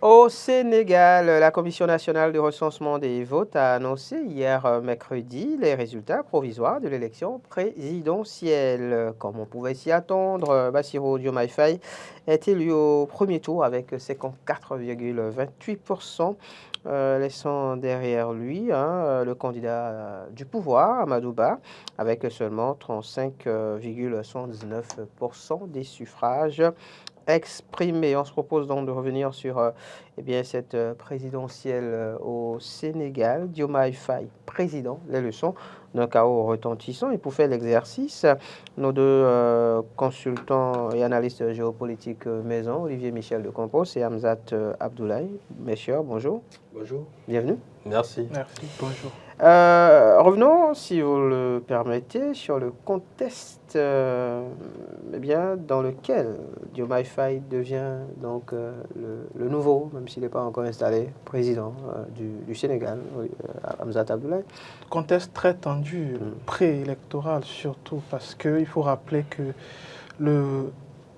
Au Sénégal, la Commission nationale de recensement des votes a annoncé hier mercredi les résultats provisoires de l'élection présidentielle. Comme on pouvait s'y attendre, Bassirou Diomaye Faye est élu au premier tour avec 54,28%, laissant derrière lui le candidat du pouvoir, Amadou Ba, avec seulement 35,79% des suffrages exprimé. On se propose donc de revenir sur cette présidentielle au Sénégal. Diomaye Faye, président, les leçons d'un chaos retentissant. Et pour faire l'exercice, nos deux consultants et analystes géopolitiques maison, Olivier Michel de Campos et Hamzat Abdoulaye. Messieurs, bonjour. Bonjour. Bienvenue. Merci. Merci, bonjour. Revenons, si vous le permettez, sur le contexte dans lequel Diomaye Faye devient donc le nouveau, même s'il n'est pas encore installé, président du Sénégal, Hamzat Abdoulaye. Contexte très tendu, préélectoral surtout, parce qu'il faut rappeler que le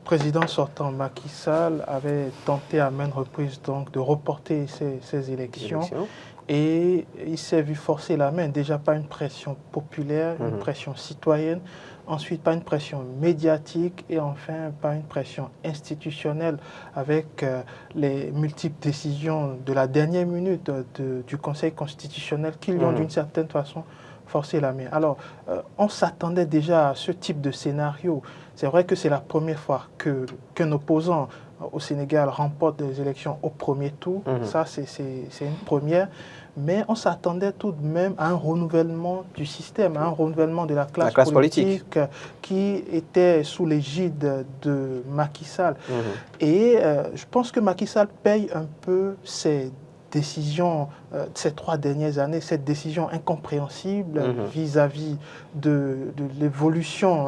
président sortant Macky Sall avait tenté à maintes reprises donc, de reporter ces élections. Et il s'est vu forcer la main, déjà pas une pression populaire, une pression citoyenne, ensuite pas une pression médiatique et enfin pas une pression institutionnelle avec les multiples décisions de la dernière minute du Conseil constitutionnel qui lui ont d'une certaine façon forcé la main. Alors, on s'attendait déjà à ce type de scénario. C'est vrai que c'est la première fois qu'un opposant au Sénégal remporte des élections au premier tour. Ça, c'est une première. Mais on s'attendait tout de même à un renouvellement du système, à un renouvellement de la classe politique qui était sous l'égide de Macky Sall. Et je pense que Macky Sall paye un peu ses décisions ces 3 dernières années, cette décision incompréhensible vis-à-vis de l'évolution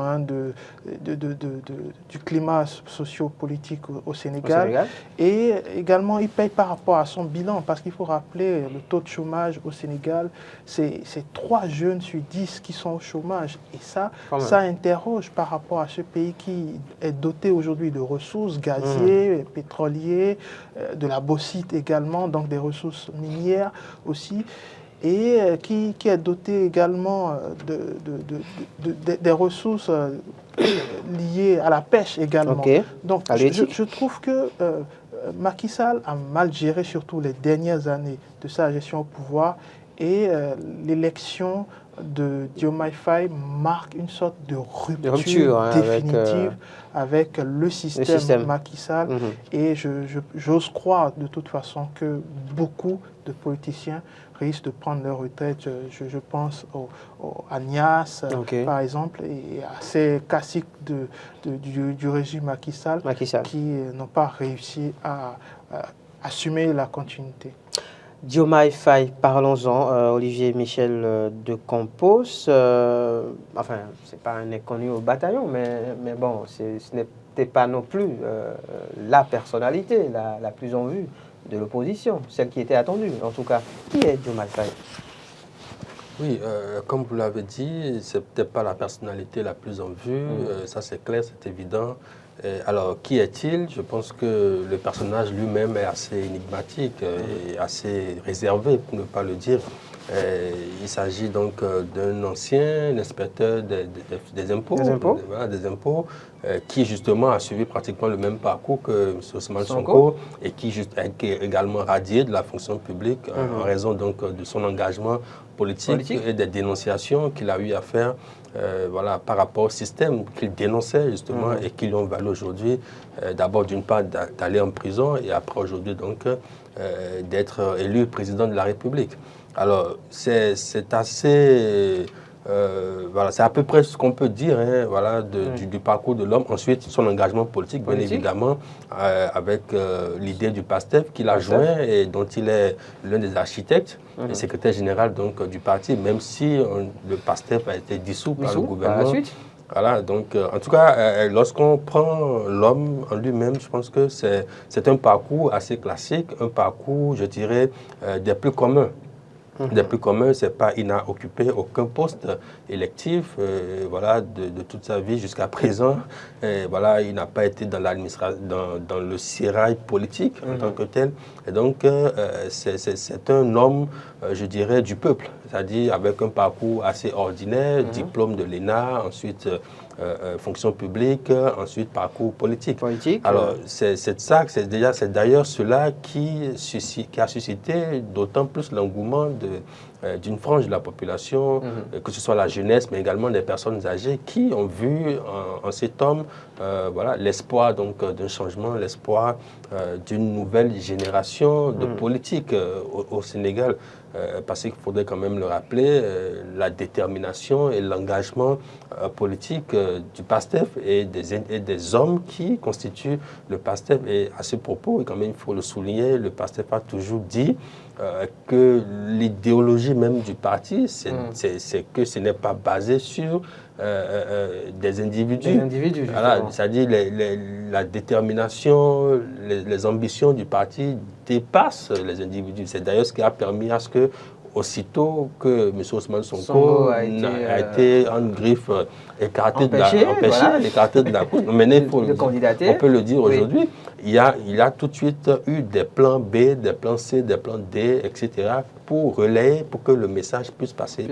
du climat socio-politique au Sénégal. Et également, il paye par rapport à son bilan, parce qu'il faut rappeler le taux de chômage au Sénégal, c'est 3 jeunes sur 10 qui sont au chômage. Et ça interroge par rapport à ce pays qui est doté aujourd'hui de ressources gazières, pétrolières, de la bauxite également, donc des ressources minières aussi, et qui est doté également des ressources liées à la pêche également. Donc je trouve que Macky Sall a mal géré surtout les dernières années de sa gestion au pouvoir et l'élection de Diomaye Faye marque une sorte de rupture définitive avec le système Macky Sall. Et j'ose croire de toute façon que beaucoup de politiciens risquent de prendre leur retraite. Je pense à Niasse, par exemple, et à ces classiques du régime Macky Sall qui n'ont pas réussi à assumer la continuité. Diomaye Faye, parlons-en. Olivier Michel de Campos, enfin, c'est pas un inconnu au bataillon, mais bon, ce n'était pas non plus la personnalité la plus en vue de l'opposition, celle qui était attendue, en tout cas. Qui est Diomaye Faye? Oui, comme vous l'avez dit, c'est peut-être pas la personnalité la plus en vue, ça c'est clair, c'est évident. Alors, qui est-il? Je pense que le personnage lui-même est assez énigmatique et assez réservé, pour ne pas le dire. Il s'agit donc d'un ancien inspecteur des impôts, qui justement a suivi pratiquement le même parcours que M. Ousmane Sonko et qui est également radié de la fonction publique en raison donc de son engagement politique et des dénonciations qu'il a eu à faire par rapport au système qu'il dénonçait justement et qui lui ont valu aujourd'hui d'abord d'une part d'aller en prison et après aujourd'hui donc d'être élu président de la République. Alors c'est assez c'est à peu près ce qu'on peut dire du parcours de l'homme. Ensuite, son engagement politique, bien évidemment, avec l'idée du PASTEF qu'il a joint et dont il est l'un des architectes et secrétaire général donc, du parti, même si le PASTEF a été dissous par le gouvernement. Voilà, donc en tout cas, lorsqu'on prend l'homme en lui-même, je pense que c'est un parcours assez classique, un parcours, je dirais, des plus communs. des plus communs, c'est pas, il n'a occupé aucun poste électif, voilà, de toute sa vie jusqu'à présent. Voilà, il n'a pas été dans l'administration, dans le sérail politique en tant que tel. Et donc, c'est un homme, je dirais, du peuple, c'est-à-dire avec un parcours assez ordinaire, diplôme de l'ENA, ensuite fonction publique, ensuite parcours politique. Alors, c'est d'ailleurs cela qui a suscité d'autant plus l'engouement d'une frange de la population, que ce soit la jeunesse, mais également des personnes âgées qui ont vu en cet homme voilà, l'espoir d'un changement, l'espoir d'une nouvelle génération de politique au Sénégal. Parce qu'il faudrait quand même le rappeler, la détermination et l'engagement politique du PASTEF et des hommes qui constituent le PASTEF. Et à ce propos, quand même, il faut le souligner, le PASTEF a toujours dit que l'idéologie même du parti, c'est que ce n'est pas basé sur des individus. Voilà, c'est-à-dire la détermination, les ambitions du parti dépassent les individus. C'est d'ailleurs ce qui a permis à ce que, aussitôt que M. Ousmane Sonko a été en griffe écarté de la course, on peut le dire aujourd'hui, il a tout de suite eu des plans B, des plans C, des plans D, etc., pour relayer, pour que le message puisse passer,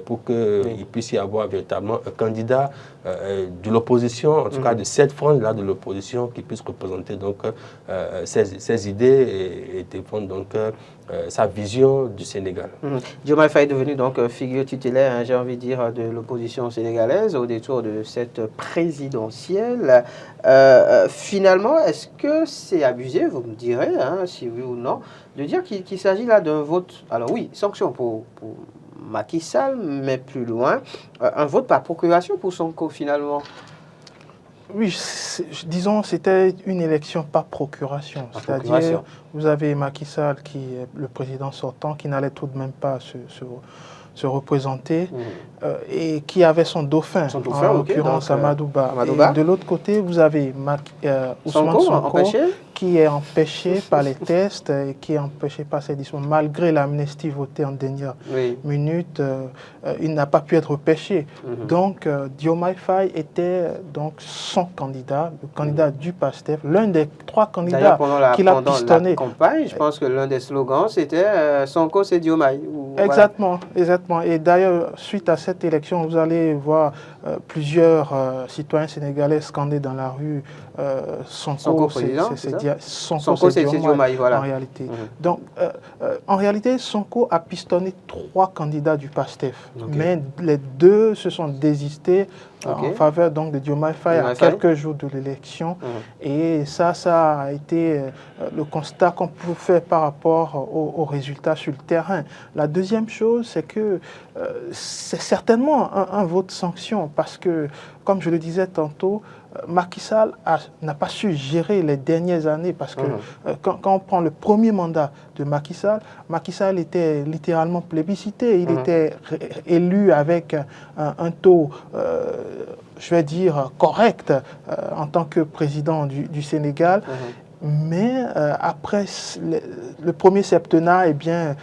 pour qu'il puisse y avoir véritablement un candidat de l'opposition, en tout cas de cette frange-là de l'opposition, qui puisse représenter donc ses idées et défendre donc sa vision du Sénégal. Diomaye Faye est devenu donc figure tutélaire, hein, j'ai envie de dire, de l'opposition sénégalaise au détour de cette présidentielle. Finalement, est-ce que c'est abusé, vous me direz, hein, si oui ou non, de dire qu'il s'agit là d'un vote, alors oui, sanction pour Macky Sall, mais plus loin, un vote par procuration pour Sonko finalement? Oui, disons, c'était une élection par procuration. C'est-à-dire, vous avez Macky Sall, qui est le président sortant, qui n'allait tout de même pas se représenter, et qui avait son dauphin en l'occurrence Amadou Ba. Et de l'autre côté, vous avez Ousmane Sonko, qui est empêché par les tests et qui est empêché par ses discours. Malgré l'amnistie votée en dernière minute, il n'a pas pu être repêché. Donc, Diomaye Faye était donc son candidat, le candidat du PASTEF, l'un des 3 candidats qu'il a pistonné. Pendant la campagne, je pense que l'un des slogans, c'était Sonko, c'est Diomaye. Exactement, exactement. Et d'ailleurs, suite à cette élection, vous allez voir plusieurs citoyens sénégalais scander dans la rue Sonko, c'est Diomaye, voilà. En réalité. Donc, en réalité, Sonko a pistonné 3 candidats du PASTEF, mais les 2 se sont désistés en faveur donc de Diomaye Faye à quelques jours de l'élection. Et ça a été le constat qu'on peut faire par rapport aux résultats sur le terrain. La deuxième chose, c'est que c'est certainement un vote sanction parce que, comme je le disais tantôt, Macky Sall n'a pas su gérer les dernières années parce que quand on prend le premier mandat de Macky Sall était littéralement plébiscité. Il était élu avec un taux, je vais dire, correct en tant que président du Sénégal. Mais après le premier septennat, eh bien,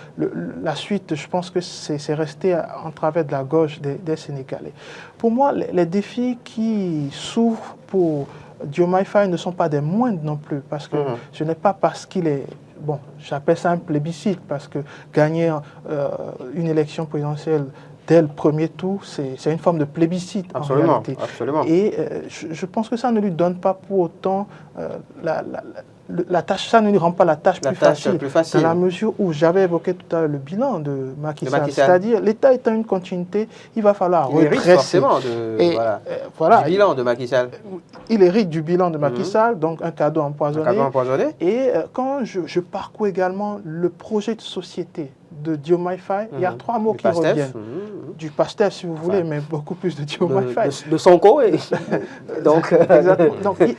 la suite, je pense que c'est resté en travers de la gauche des Sénégalais. Pour moi, les défis qui s'ouvrent pour Diomaye Faye ne sont pas des moindres non plus, parce que ce n'est pas parce qu'il est... Bon, j'appelle ça un plébiscite, parce que gagner une élection présidentielle dès le premier tour, c'est une forme de plébiscite en réalité. Absolument. Et je pense que ça ne lui donne pas pour autant la tâche, ça ne lui rend pas la tâche plus facile. Dans la mesure où j'avais évoqué tout à l'heure le bilan de Macky Sall. C'est-à-dire, l'État étant une continuité, il va falloir redresser. Du bilan de Macky Sall. Il hérite du bilan de Macky Sall, donc un cadeau empoisonné. Et quand je parcours également le projet de société de Diomaye Faye, il y a 3 mots qui reviennent. Du PASTEF, si vous voulez, mais beaucoup plus de Diomaye Faye. De Sonko. Donc,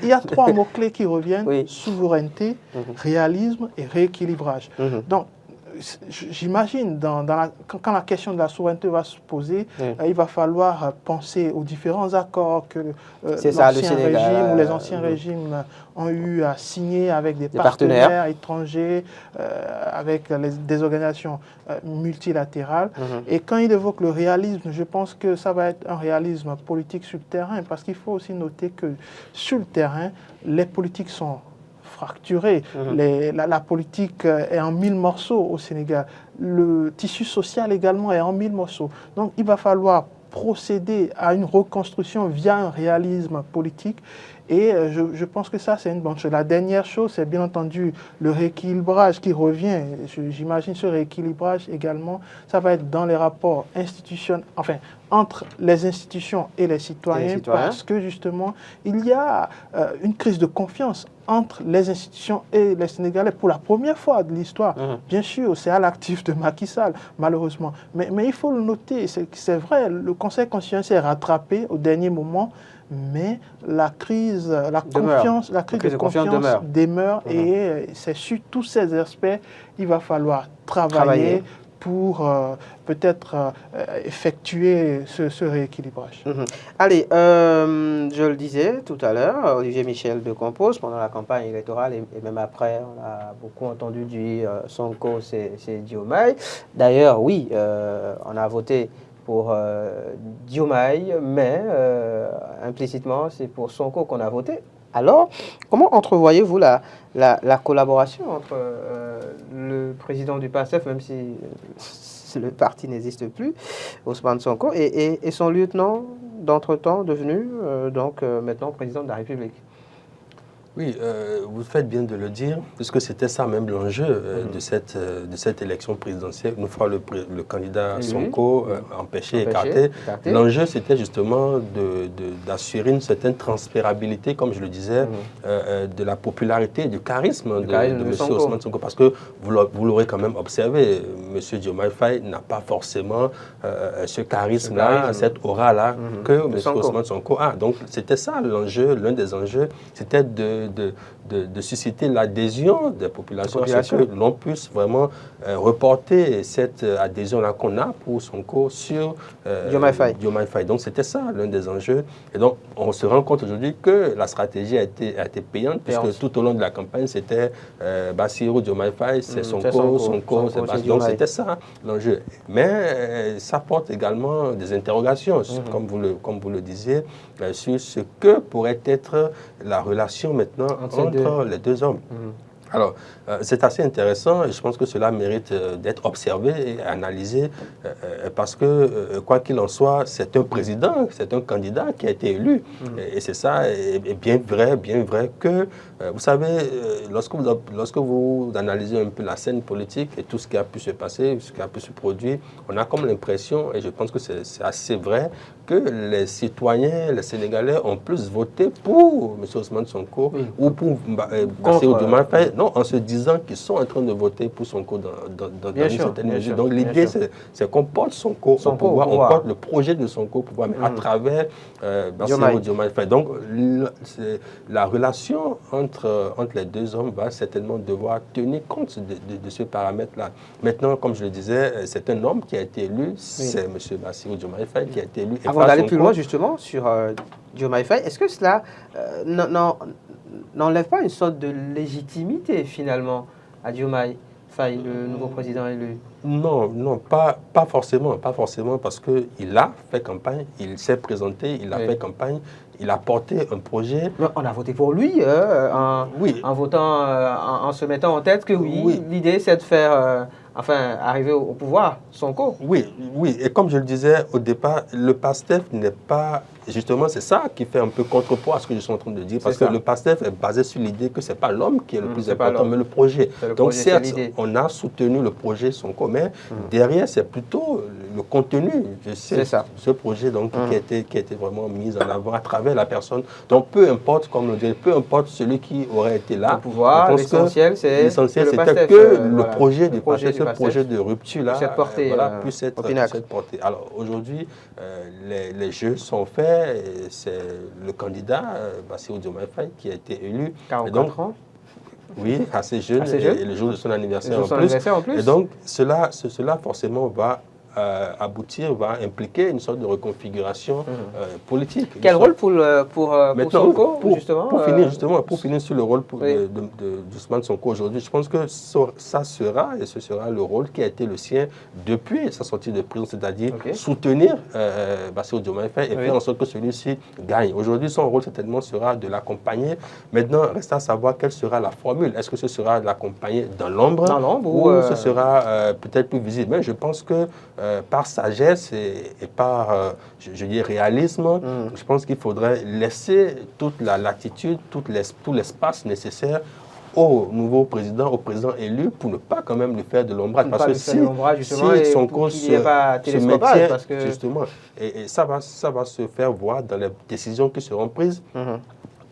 il y a 3 mots-clés qui reviennent, souveraineté, réalisme et rééquilibrage. Donc, j'imagine, quand la question de la souveraineté va se poser, il va falloir penser aux différents accords que l'ancien régime ou les anciens régimes ont eu à signer avec des partenaires étrangers, avec des organisations multilatérales. Et quand il évoque le réalisme, je pense que ça va être un réalisme politique sur le terrain, parce qu'il faut aussi noter que sur le terrain, les politiques sont fracturées. La politique est en 1000 morceaux au Sénégal. Le tissu social également est en 1000 morceaux. Donc il va falloir procéder à une reconstruction via un réalisme politique. Et je pense que ça, c'est une bonne chose. La dernière chose, c'est bien entendu le rééquilibrage qui revient. J'imagine ce rééquilibrage également, ça va être dans les rapports institutionnels, enfin, entre les institutions et les citoyens, parce que justement, il y a une crise de confiance entre les institutions et les Sénégalais pour la première fois de l'histoire. Bien sûr, c'est à l'actif de Macky Sall, malheureusement. Mais il faut le noter, c'est vrai, le Conseil constitutionnel s'est rattrapé au dernier moment, mais la crise de confiance demeure et c'est sur tous ces aspects il va falloir travailler pour peut-être effectuer ce rééquilibrage. Allez, je le disais tout à l'heure, Olivier Michel de Compose, pendant la campagne électorale et même après, on a beaucoup entendu dire Sonko, c'est Diomaye. D'ailleurs, oui, on a voté pour Diomaye, mais implicitement, c'est pour Sonko qu'on a voté. Alors, comment entrevoyez-vous la collaboration entre le président du PASTEF, même si le parti n'existe plus, Ousmane Sonko, et son lieutenant d'entretemps devenu maintenant président de la République? Oui, vous faites bien de le dire, puisque c'était ça même l'enjeu de cette élection présidentielle. Une fois le candidat Sonko empêché, écarté, l'enjeu c'était justement d'assurer une certaine transférabilité, comme je le disais, de la popularité, du charisme de M. Ousmane Sonko. Parce que vous l'aurez quand même observé, M. Diomaye Faye n'a pas forcément ce charisme-là, cette aura-là que M. Ousmane Sonko a. Donc c'était ça l'enjeu, l'un des enjeux, c'était de susciter l'adhésion des populations, que l'on puisse vraiment reporter cette adhésion-là qu'on a pour Sonko sur Diomaye Faye. Donc c'était ça l'un des enjeux. Et donc on se rend compte aujourd'hui que la stratégie a été payante, puisque tout au long de la campagne, c'était Bassirou, Diomaye Faye, c'est Sonko, c'est Bassirou. Donc c'était ça l'enjeu. Mais ça porte également des interrogations, comme vous le disiez, sur ce que pourrait être la relation maintenant entre les deux hommes. Alors, c'est assez intéressant et je pense que cela mérite d'être observé et analysé parce que, quoi qu'il en soit, c'est un président, c'est un candidat qui a été élu. Et c'est ça, et bien vrai que, vous savez, lorsque vous analysez un peu la scène politique et tout ce qui a pu se passer, ce qui a pu se produire, on a comme l'impression, et je pense que c'est assez vrai, que les citoyens, les Sénégalais ont plus voté pour M. Ousmane Sonko ou pour Bassirou Diomaye Faye, non, en se disant qu'ils sont en train de voter pour Sonko dans une certaine mesure. Donc l'idée, c'est qu'on porte Sonko au pouvoir, on porte le projet de Sonko au pouvoir, mais à travers Bassirou Diomaye Faye. Donc la relation entre les deux hommes va certainement devoir tenir compte de ce paramètre-là. Maintenant, comme je le disais, c'est un homme qui a été élu, c'est M. Bassirou Diomaye Faye qui a été élu. Avant d'aller plus loin justement sur Diomaye Faye, est-ce que cela n'enlève pas une sorte de légitimité finalement à Diomaye Faye, le nouveau président élu? Non, pas forcément, parce qu'il a fait campagne, il s'est présenté, il a fait campagne, il a porté un projet. Mais on a voté pour lui en votant, en se mettant en tête que l'idée c'est de faire arriver au pouvoir Sonko. Oui, et comme je le disais au départ, le PASTEF n'est pas... Justement, c'est ça qui fait un peu contrepoids à ce que je suis en train de dire, parce que le PASTEF est basé sur l'idée que ce n'est pas l'homme qui est le plus important, mais le projet. Donc certes, on a soutenu le projet Sonko, mais derrière, c'est plutôt le contenu de ce projet donc, qui a été vraiment mis en avant à travers la personne. Donc peu importe, comme on dit, peu importe celui qui aurait été là. Le pouvoir, l'essentiel, c'était que le projet du PASTEF, ce projet de rupture-là, puisse être porté. Alors aujourd'hui, les jeux sont faits. C'est le candidat, Bassirou Diomaye Faye, qui a été élu. 44 ans. Oui, assez jeune, et le jour de son anniversaire en plus. Et donc, cela forcément va aboutir, va impliquer une sorte de reconfiguration politique. Quel rôle pour Sonko, justement pour finir sur le rôle d'Ousmane Sonko aujourd'hui, je pense que ça sera, et ce sera le rôle qui a été le sien depuis sa sortie de prison, c'est-à-dire soutenir Bassirou Diomaye Faye et faire en sorte que celui-ci gagne. Aujourd'hui, son rôle certainement sera de l'accompagner. Maintenant, reste à savoir quelle sera la formule. Est-ce que ce sera de l'accompagner dans l'ombre ou ce sera peut-être plus visible? Mais je pense que par sagesse et par, je dis, réalisme, je pense qu'il faudrait laisser toute la latitude, tout l'espace nécessaire au nouveau président, au président élu, pour ne pas quand même lui faire de l'ombrage. Parce que si Sonko se maintient, justement, et ça va se faire voir dans les décisions qui seront prises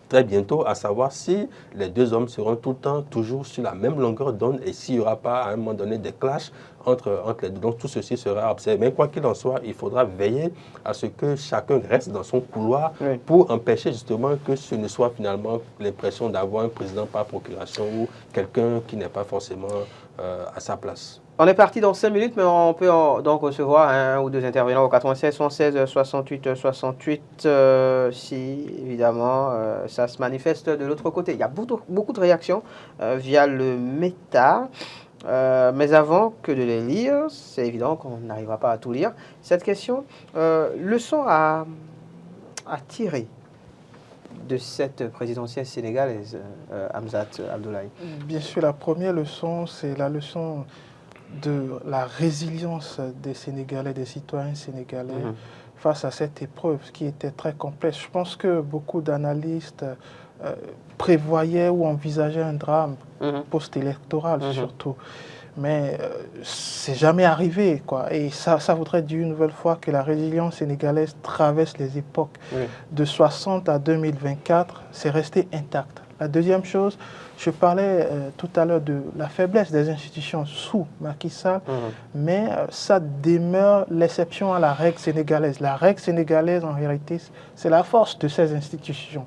très bientôt, à savoir si les deux hommes seront tout le temps toujours sur la même longueur d'onde et s'il n'y aura pas à un moment donné des clashs entre les deux. Donc tout ceci sera observé. Mais quoi qu'il en soit, il faudra veiller à ce que chacun reste dans son couloir pour empêcher justement que ce ne soit finalement l'impression d'avoir un président par procuration ou quelqu'un qui n'est pas forcément à sa place. On est parti dans 5 minutes, mais on peut donc recevoir un ou deux intervenants au 96 116 68 68 si, évidemment, ça se manifeste de l'autre côté. Il y a beaucoup de réactions via le méta, mais avant que de les lire, c'est évident qu'on n'arrivera pas à tout lire. Cette question, leçon à tirer de cette présidentielle sénégalaise, Hamzat Abdoulaye? Bien sûr, la première leçon, c'est la leçon de la résilience des Sénégalais, des citoyens sénégalais face à cette épreuve qui était très complexe. Je pense que beaucoup d'analystes prévoyaient ou envisageaient un drame post-électoral surtout. Mais c'est jamais arrivé, quoi. Et ça voudrait dire une nouvelle fois que la résilience sénégalaise traverse les époques. De 60 à 2024, c'est resté intact. La deuxième chose, je parlais tout à l'heure de la faiblesse des institutions sous Macky Sall, mais ça demeure l'exception à la règle sénégalaise. La règle sénégalaise, en réalité, c'est la force de ces institutions.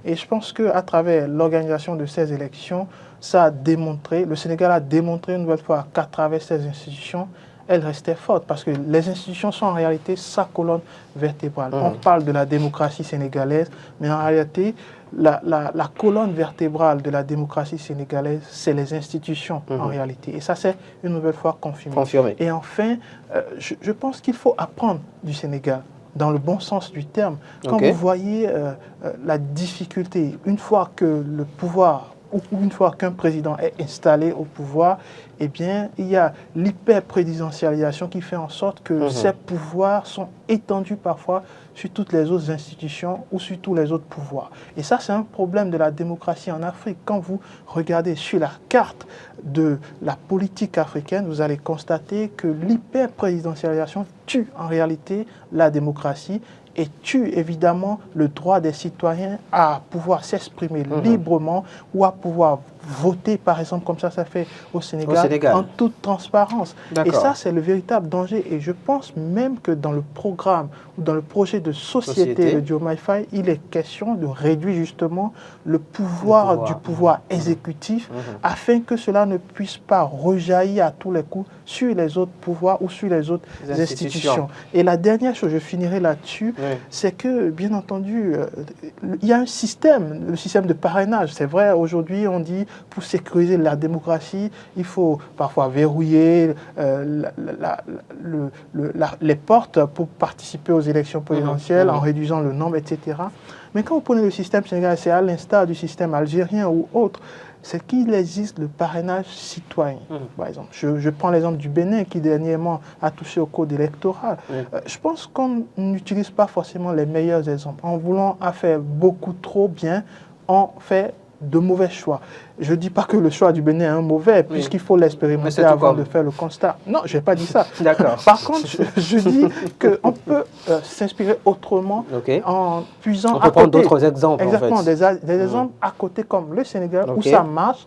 Et je pense qu'à travers l'organisation de ces élections, ça a démontré, le Sénégal a démontré une nouvelle fois qu'à travers ces institutions, elle restait forte parce que les institutions sont en réalité sa colonne vertébrale. On parle de la démocratie sénégalaise, mais en réalité, la colonne vertébrale de la démocratie sénégalaise, c'est les institutions en réalité. Et ça, c'est une nouvelle fois confirmé. Et enfin, je pense qu'il faut apprendre du Sénégal, dans le bon sens du terme. Quand vous voyez la difficulté, une fois que le pouvoir ou une fois qu'un président est installé au pouvoir, eh bien, il y a l'hyper-présidentialisation qui fait en sorte que ces pouvoirs sont étendus parfois sur toutes les autres institutions ou sur tous les autres pouvoirs. Et ça, c'est un problème de la démocratie en Afrique. Quand vous regardez sur la carte de la politique africaine, vous allez constater que l'hyper-présidentialisation tue en réalité la démocratie et tue évidemment le droit des citoyens à pouvoir s'exprimer librement ou à pouvoir voter, par exemple, comme ça fait au Sénégal, en toute transparence. Et ça, c'est le véritable danger. Et je pense même que dans le programme ou dans le projet de société de Diomaye Faye, il est question de réduire justement le pouvoir du pouvoir exécutif afin que cela ne puisse pas rejaillir à tous les coups sur les autres pouvoirs ou sur les autres institutions. Et la dernière chose, je finirai là-dessus, c'est que, bien entendu, il y a un système, le système de parrainage. C'est vrai, aujourd'hui, on dit pour sécuriser la démocratie, il faut parfois verrouiller les portes pour participer aux élections présidentielles en réduisant le nombre, etc. Mais quand vous prenez le système sénégalais, c'est à l'instar du système algérien ou autre, c'est qu'il existe le parrainage citoyen. Par exemple, je prends l'exemple du Bénin qui dernièrement a touché au code électoral. Je pense qu'on n'utilise pas forcément les meilleurs exemples. En voulant faire beaucoup trop bien, on fait de mauvais choix. Je ne dis pas que le choix du Bénin est un mauvais, puisqu'il faut l'expérimenter avant de faire le constat. Non, je n'ai pas dit ça. D'accord. Par contre, je dis qu'on peut s'inspirer autrement en puisant on peut prendre d'autres exemples. Exactement, en fait. des exemples à côté comme le Sénégal, où ça marche,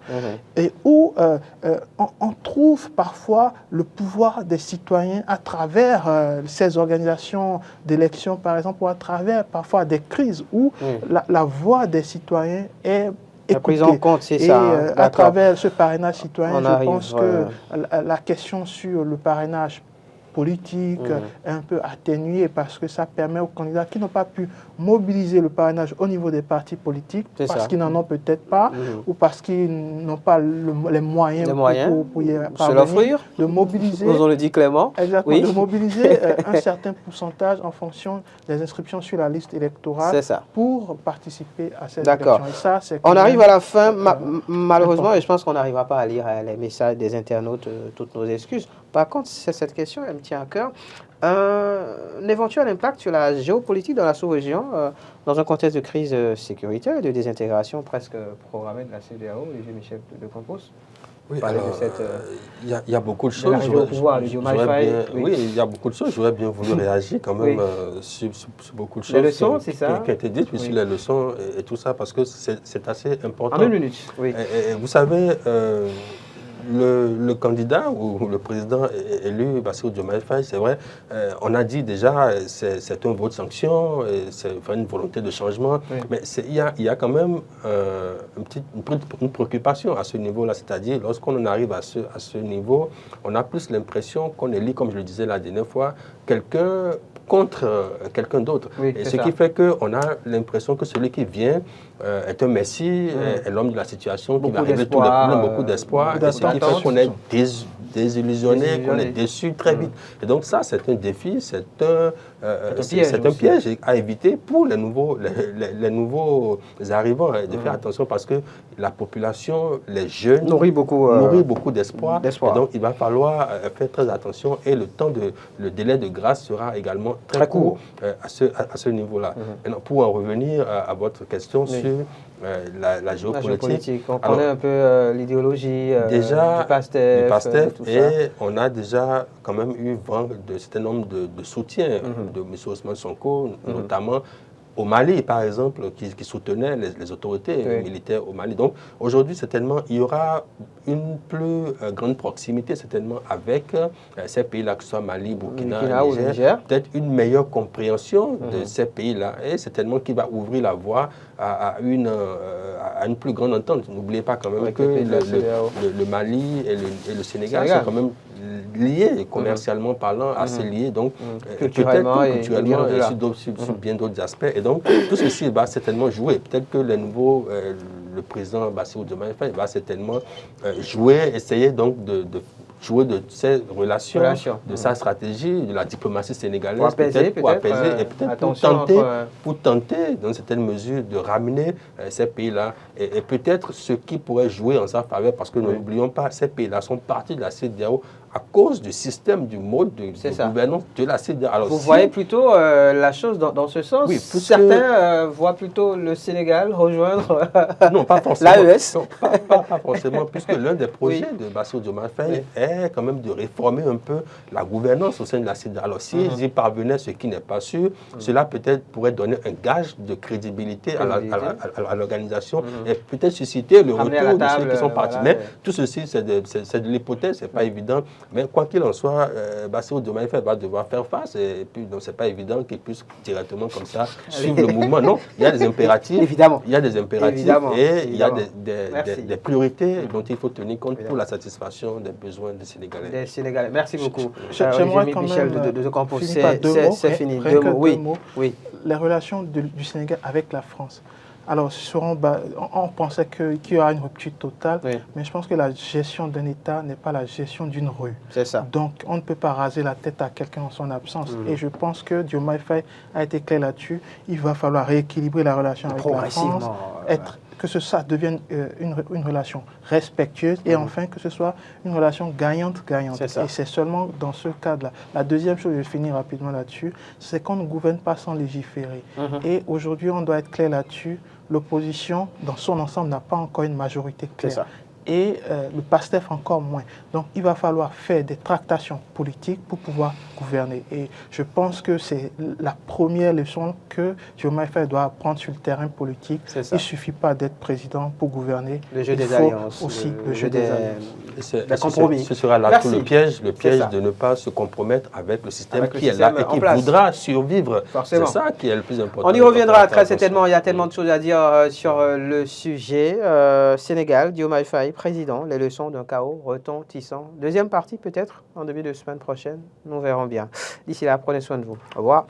et où on trouve parfois le pouvoir des citoyens à travers ces organisations d'élections, par exemple, ou à travers parfois des crises où la voix des citoyens est La prise en compte, c'est et, ça. à travers ce parrainage citoyen, je pense que ouais. la question sur le parrainage politique est un peu atténuée parce que ça permet aux candidats qui n'ont pas pu mobiliser le parrainage au niveau des partis politiques parce qu'ils n'en ont peut-être pas ou parce qu'ils n'ont pas les moyens pour y parvenir, de mobiliser, on le dit clairement, exactement, de mobiliser un certain pourcentage en fonction des inscriptions sur la liste électorale pour participer à cette élection. Et ça, on arrive à la fin, malheureusement, et je pense qu'on n'arrivera pas à lire les messages des internautes, toutes nos excuses. Par contre, cette question, elle me tient à cœur. Un éventuel impact sur la géopolitique dans la sous-région, dans un contexte de crise sécuritaire et de désintégration presque programmée de la CEDEAO, Olivier Michel de Campos. Oui, il y a beaucoup de choses. Oui, il y a beaucoup de choses. J'aurais bien voulu réagir quand même sur beaucoup de choses. Les leçons, c'est ça qui ont été dites, puis sur les leçons et tout ça, parce que c'est assez important. En une minute, oui. Et vous savez, le candidat ou le président élu, Bassirou Diomaye Faye, c'est vrai, on a dit déjà, c'est un vote sanction, c'est une volonté de changement, mais il y a quand même une préoccupation à ce niveau-là, c'est-à-dire lorsqu'on en arrive à ce niveau, on a plus l'impression qu'on élit, comme je le disais la dernière fois, quelqu'un contre quelqu'un d'autre. Et ce qui fait qu'on a l'impression que celui qui vient est un messie, est l'homme de la situation, qui va régler tous les problèmes, beaucoup d'espoir, et ce qui fait qu'on est désillusionné, qu'on est déçu très vite. Et donc ça, c'est un défi, c'est un piège à éviter pour les nouveaux arrivants, de faire attention parce que la population, les jeunes, nourrit beaucoup d'espoir. Et donc il va falloir faire très attention et le délai de grâce sera également très court à ce niveau-là. Pour en revenir à votre question sur la géopolitique. On connaît un peu l'idéologie du PASTEF, et on a déjà quand même eu vent de certain nombre de soutiens de M. Ousmane Sonko, notamment au Mali, par exemple, qui soutenait les autorités militaires au Mali. Donc aujourd'hui, certainement, il y aura une plus grande proximité, certainement, avec ces pays-là, que ce soit Mali, Burkina ou Niger. Peut-être une meilleure compréhension de ces pays-là. Et certainement qui va ouvrir la voie à une plus grande entente. N'oubliez pas quand même que le Mali et le Sénégal sont quand même liés, commercialement parlant, assez liés, donc culturellement et sur bien d'autres aspects. Et donc, tout ceci va certainement jouer. Peut-être que le président Bassirou Diomaye Faye va certainement essayer donc de jouer de ses relations, de sa stratégie, de la diplomatie sénégalaise, pour apaiser et peut-être pour tenter, dans certaines mesures, de ramener ces pays-là. Et peut-être ce qui pourrait jouer en sa faveur, parce que n'oublions pas, ces pays-là sont partis de la CEDEAO à cause du système, du mode de gouvernance de la CEDEAO. Alors, vous voyez plutôt la chose dans ce sens? Oui, certains voient plutôt le Sénégal rejoindre non, pas forcément, l'AES. Pas forcément, puisque l'un des projets de Bassirou Diomaye Faye est quand même de réformer un peu la gouvernance au sein de la CEDEAO. Alors, s'ils y parvenaient, ce qui n'est pas sûr, cela peut-être pourrait donner un gage de crédibilité à l'organisation et peut-être susciter le retour de ceux qui sont partis. Mais tout ceci, c'est de l'hypothèse, c'est pas évident. Mais quoi qu'il en soit, Bassirou Diomaye Faye va devoir faire face et puis donc c'est pas évident qu'il puisse directement comme ça suivre le mouvement. Non, il y a des impératifs. Évidemment. Il y a des impératifs et il y a des priorités dont il faut tenir compte pour la satisfaction des besoins des Sénégalais. Des Sénégalais. Merci beaucoup. J'aimerais quand Michel même de Campos. C'est fini. Deux mots. Oui. Les relations du Sénégal avec la France. Alors, on pensait qu'il y aura une rupture totale, mais je pense que la gestion d'un État n'est pas la gestion d'une rue. C'est ça. Donc, on ne peut pas raser la tête à quelqu'un en son absence. Et je pense que Diomaye Faye a été clair là-dessus. Il va falloir rééquilibrer la relation avec la France, que ça devienne une relation respectueuse et enfin que ce soit une relation gagnante-gagnante. Et c'est seulement dans ce cadre-là. La deuxième chose, je vais finir rapidement là-dessus, c'est qu'on ne gouverne pas sans légiférer. Et aujourd'hui, on doit être clair là-dessus. L'opposition, dans son ensemble, n'a pas encore une majorité claire. Et le PASTEF encore moins. Donc il va falloir faire des tractations politiques pour pouvoir gouverner. Et je pense que c'est la première leçon que Diomaye Faye doit apprendre sur le terrain politique. Il ne suffit pas d'être président pour gouverner. Le jeu des alliances. Aussi le jeu des alliances. compromis. Ce sera là tout le piège de ne pas se compromettre avec le système qui est là et qui voudra survivre. C'est ça qui est le plus important. On y reviendra très certainement. Il y a tellement de choses à dire sur le sujet. Sénégal, Diomaye Faye, président, les leçons d'un chaos retentissant. Deuxième partie peut-être en début de semaine prochaine. Nous verrons bien. D'ici là, prenez soin de vous. Au revoir.